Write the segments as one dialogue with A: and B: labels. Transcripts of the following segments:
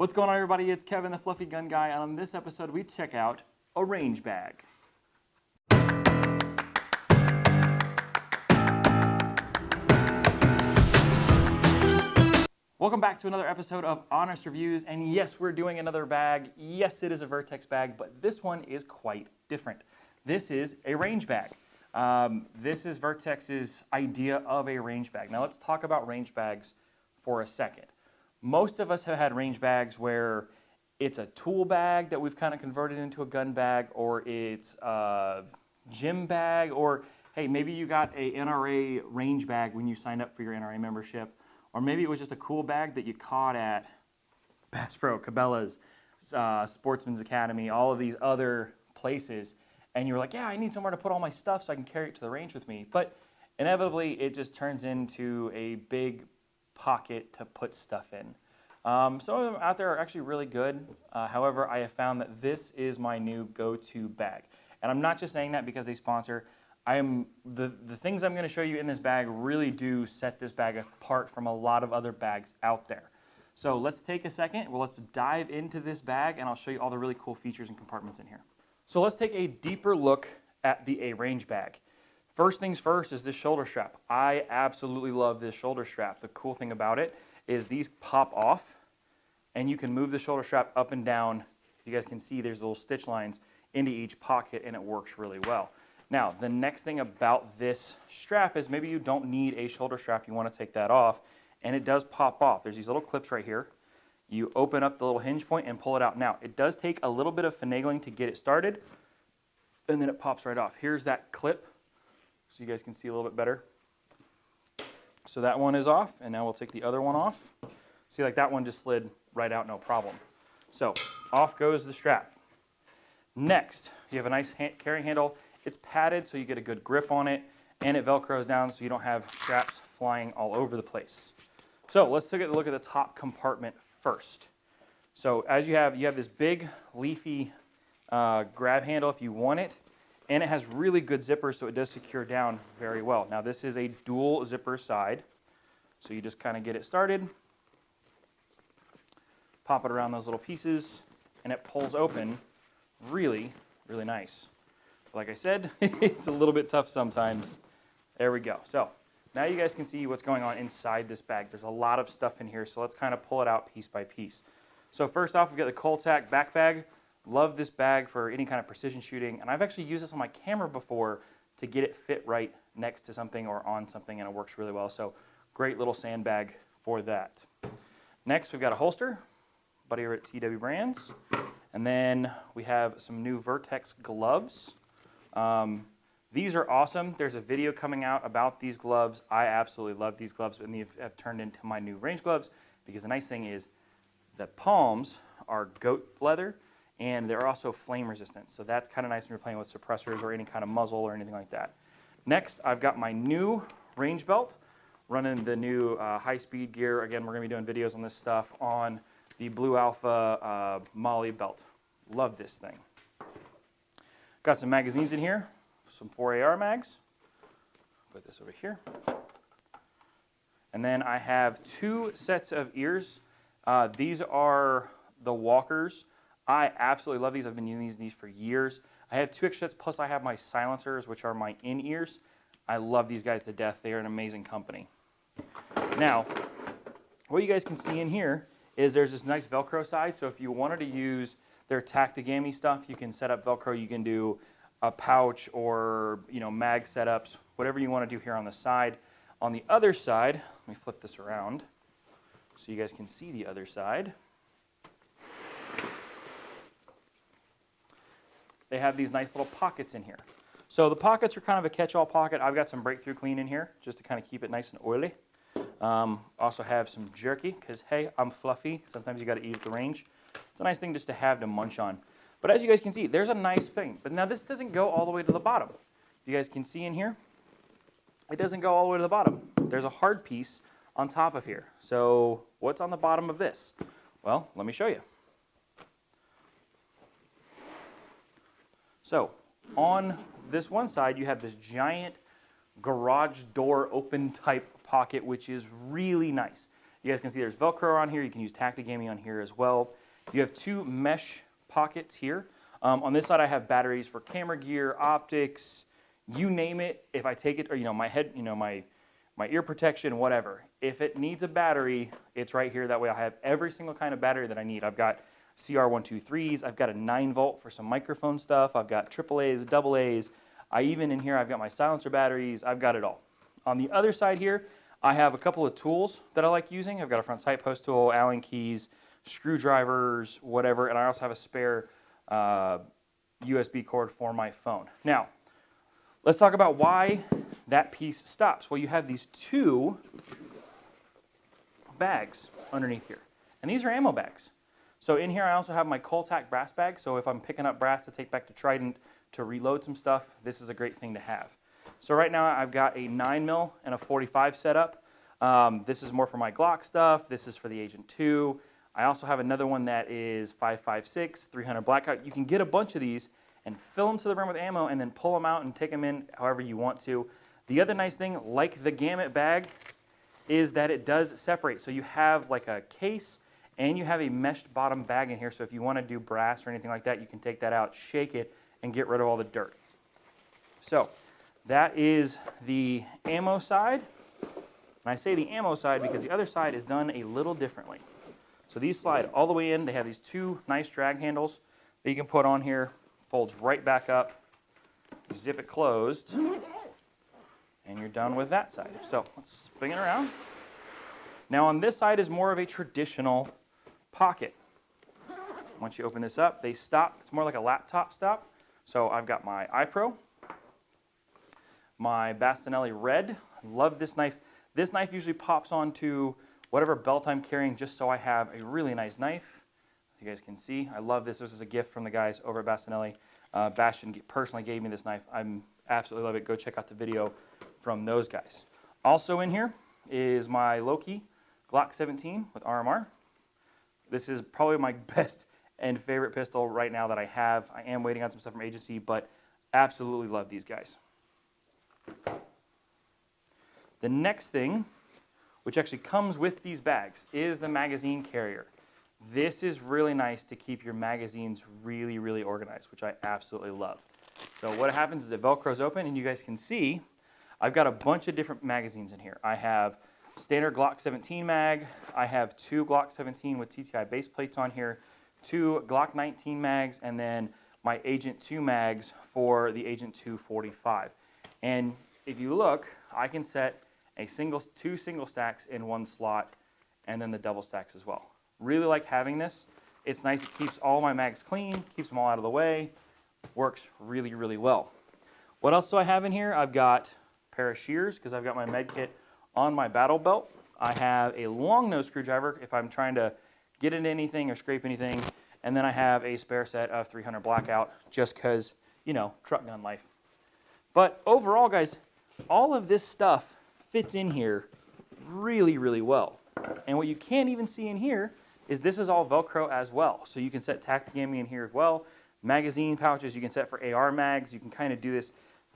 A: What's going on, everybody? It's Kevin, the Fluffy Gun Guy, and on this episode we check out a range bag. Welcome back to another episode of Honest Reviews, and yes, we're doing another bag. Yes, it is a Vertx bag, but this one is quite different. This is a range bag. This is Vertx's idea of a range bag. Now let's talk about range bags for a second. Most of us have had range bags where it's a tool bag that we've kind of converted into a gun bag, or it's a gym bag, or hey, maybe you got a NRA range bag when you signed up for your NRA membership, or maybe it was just a cool bag that you caught at Bass Pro, Cabela's, Sportsman's Academy, all of these other places, and you were like, yeah, I need somewhere to put all my stuff so I can carry it to the range with me. But inevitably, it just turns into a big pocket to put stuff in. Some of them out there are actually really good. However, I have found that this is my new go-to bag. And I'm not just saying that because they sponsor. The things I'm going to show you in this bag really do set this bag apart from a lot of other bags out there. So let's take a second. Well, let's dive into this bag, and I'll show you all the really cool features and compartments in here. So let's take a deeper look at the A-Range bag. First things first is this shoulder strap. I absolutely love this shoulder strap. The cool thing about it is these pop off, and you can move the shoulder strap up and down. You guys can see there's little stitch lines into each pocket, and it works really well. Now, the next thing about this strap is maybe you don't need a shoulder strap. You want to take that off, and it does pop off. There's these little clips right here. You open up the little hinge point and pull it out. Now, it does take a little bit of finagling to get it started, and then it pops right off. Here's that clip, so you guys can see a little bit better. So that one is off, and now we'll take the other one off. See, like that one just slid right out, no problem. So off goes the strap. Next, you have a nice carry handle. It's padded so you get a good grip on it, and it velcros down so you don't have straps flying all over the place. So let's take a look at the top compartment first. So as you have this big leafy grab handle if you want it, and it has really good zippers, so it does secure down very well. Now this is a dual zipper side, so you just kind of get it started, pop it around those little pieces, and it pulls open really, really nice. Like I said, it's a little bit tough sometimes. There we go. So now you guys can see what's going on inside this bag. There's a lot of stuff in here, so let's kind of pull it out piece by piece. So first off, we've got the Coltac back bag. Love this bag for any kind of precision shooting, and I've actually used this on my camera before to get it fit right next to something or on something, and it works really well. So great little sandbag for that. Next, we've got a holster, buddy over at TW Brands, and then we have some new Vertx gloves. These are awesome. There's a video coming out about these gloves. I absolutely love these gloves, and they have turned into my new range gloves because the nice thing is the palms are goat leather, and they're also flame resistant. So that's kind of nice when you're playing with suppressors or any kind of muzzle or anything like that. Next, I've got my new range belt, running the new high-speed gear. Again, we're going to be doing videos on this stuff on the Blue Alpha Molly belt. Love this thing. Got some magazines in here, some 4AR mags. Put this over here. And then I have two sets of ears. These are the Walkers. I absolutely love these. I've been using these for years. I have two extra sets, plus I have my silencers, which are my in-ears. I love these guys to death. They are an amazing company. Now, what you guys can see in here is there's this nice Velcro side. So if you wanted to use their Tactigami stuff, you can set up Velcro. You can do a pouch or mag setups, whatever you want to do here on the side. On the other side, let me flip this around so you guys can see the other side. They have these nice little pockets in here. So the pockets are kind of a catch-all pocket. I've got some Breakthrough Clean in here just to kind of keep it nice and oily. Also have some jerky because, hey, I'm fluffy. Sometimes you got to eat at the range. It's a nice thing just to have to munch on. But as you guys can see, there's a nice thing. But now this doesn't go all the way to the bottom. You guys can see in here, it doesn't go all the way to the bottom. There's a hard piece on top of here. So what's on the bottom of this? Well, let me show you. So on this one side, you have this giant garage door open type pocket, which is really nice. You guys can see there's Velcro on here. You can use tactigami on here as well. You have 2 mesh pockets here. On this side, I have batteries for camera gear, optics, you name it. If I take it, or my head, my ear protection, whatever. If it needs a battery, it's right here. That way I have every single kind of battery that I need. I've got CR123s. I've got a 9-volt for some microphone stuff. I've got AAAs, AAs. In here, I've got my silencer batteries. I've got it all. On the other side here, I have a couple of tools that I like using. I've got a front sight post tool, Allen keys, screwdrivers, whatever, and I also have a spare USB cord for my phone. Now, let's talk about why that piece stops. Well, you have these 2 bags underneath here, and these are ammo bags. So in here, I also have my Coltac brass bag, so if I'm picking up brass to take back to Trident to reload some stuff, this is a great thing to have. So right now, I've got a 9mm and a 45 setup. This is more for my Glock stuff. This is for the Agent 2. I also have another one that is 5.56, 300 blackout. You can get a bunch of these and fill them to the brim with ammo and then pull them out and take them in however you want to. The other nice thing, like the Gamut bag, is that it does separate. So you have like a case and you have a meshed bottom bag in here. So if you want to do brass or anything like that, you can take that out, shake it, and get rid of all the dirt. So that is the ammo side. And I say the ammo side because the other side is done a little differently. So these slide all the way in. They have these 2 nice drag handles that you can put on here. Folds right back up. You zip it closed. And you're done with that side. So let's swing it around. Now on this side is more of a traditional pocket. Once you open this up, they stop. It's more like a laptop stop. So I've got my iPro, my Bastinelli Red. Love this knife. This knife usually pops onto whatever belt I'm carrying just so I have a really nice knife. As you guys can see, I love this. This is a gift from the guys over at Bastinelli. Bastian personally gave me this knife. I absolutely love it. Go check out the video from those guys. Also in here is my Loki Glock 17 with RMR. This is probably my best and favorite pistol right now that I have. I am waiting on some stuff from agency, but absolutely love these guys. The next thing, which actually comes with these bags, is the magazine carrier. This is really nice to keep your magazines really, really organized, which I absolutely love. So what happens is it Velcros open, and you guys can see I've got a bunch of different magazines in here. I have standard Glock 17 mag. I have 2 Glock 17 with TTI base plates on here, 2 Glock 19 mags, and then my Agent 2 mags for the Agent 2 45. And if you look, I can set 2 single stacks in one slot, and then the double stacks as well. Really like having this. It's nice. It keeps all my mags clean, keeps them all out of the way. Works really, really well. What else do I have in here? I've got a pair of shears because I've got my med kit on my battle belt. I have a long nose screwdriver if I'm trying to get into anything or scrape anything. And then I have a spare set of 300 blackout just because, truck gun life. But overall, guys, all of this stuff fits in here really, really well. And what you can't even see in here is this is all Velcro as well. So you can set tactigami in here as well. Magazine pouches you can set for AR mags. You can kind of do this.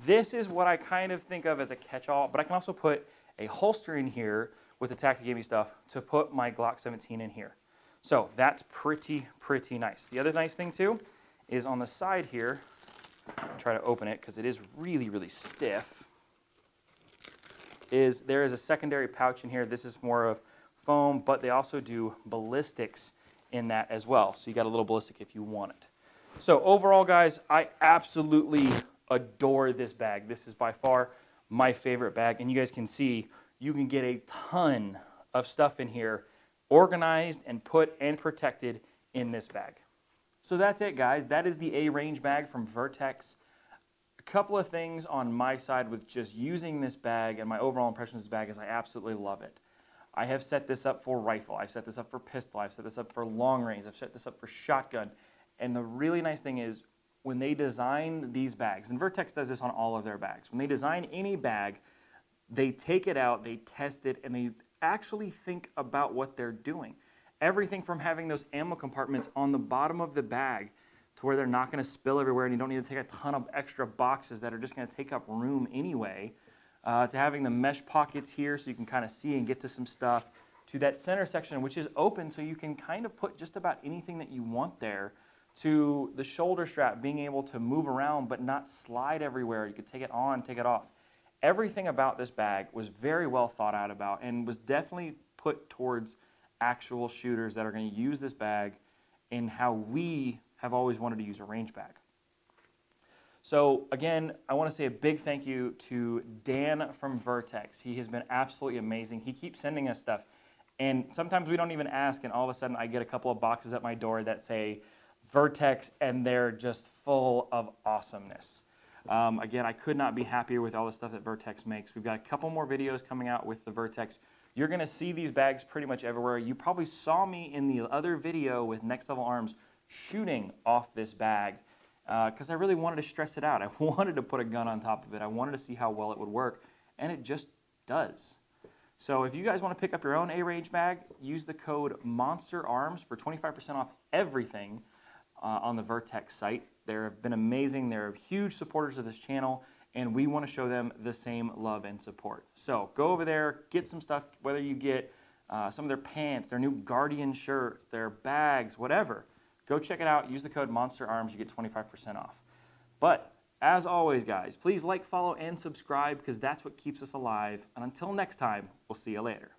A: This is what I kind of think of as a catch-all, but I can also put a holster in here with the tactigami stuff to put my Glock 17 in here. So that's pretty, pretty nice. The other nice thing too is on the side here, I'll try to open it because it is really, really stiff, is there is a secondary pouch in here. This is more of foam, but they also do ballistics in that as well. So you got a little ballistic if you want it. So overall, guys, I absolutely adore this bag. This is by far my favorite bag. And you guys can see you can get a ton of stuff in here organized and put and protected in this bag. So that's it, guys. That is the A-Range bag from Vertx. A couple of things on my side with just using this bag and my overall impression of this bag is I absolutely love it. I have set this up for rifle. I've set this up for pistol. I've set this up for long range. I've set this up for shotgun. And the really nice thing is when they design these bags, and Vertx does this on all of their bags, when they design any bag, they take it out, they test it, and they actually think about what they're doing. Everything from having those ammo compartments on the bottom of the bag to where they're not going to spill everywhere and you don't need to take a ton of extra boxes that are just going to take up room anyway, to having the mesh pockets here so you can kind of see and get to some stuff. to that center section, which is open, so you can kind of put just about anything that you want there, to the shoulder strap being able to move around but not slide everywhere. You could take it on, take it off. Everything about this bag was very well thought out about and was definitely put towards actual shooters that are going to use this bag in how we have always wanted to use a range bag. So again, I want to say a big thank you to Dan from Vertx. He has been absolutely amazing. He keeps sending us stuff, and sometimes we don't even ask, and all of a sudden I get a couple of boxes at my door that say Vertx, and they're just full of awesomeness. Again, I could not be happier with all the stuff that Vertx makes. We've got a couple more videos coming out with the Vertx. You're going to see these bags pretty much everywhere. You probably saw me in the other video with Next Level Arms shooting off this bag because I really wanted to stress it out. I wanted to put a gun on top of it. I wanted to see how well it would work, and it just does. So if you guys want to pick up your own A-Range bag, use the code MONSTERARMS for 25% off everything on the Vertx site. They've been amazing. They're huge supporters of this channel, and we want to show them the same love and support. So go over there, get some stuff, whether you get some of their pants, their new Guardian shirts, their bags, whatever. Go check it out. Use the code MONSTERARMS. You get 25% off. But as always, guys, please like, follow, and subscribe because that's what keeps us alive. And until next time, we'll see you later.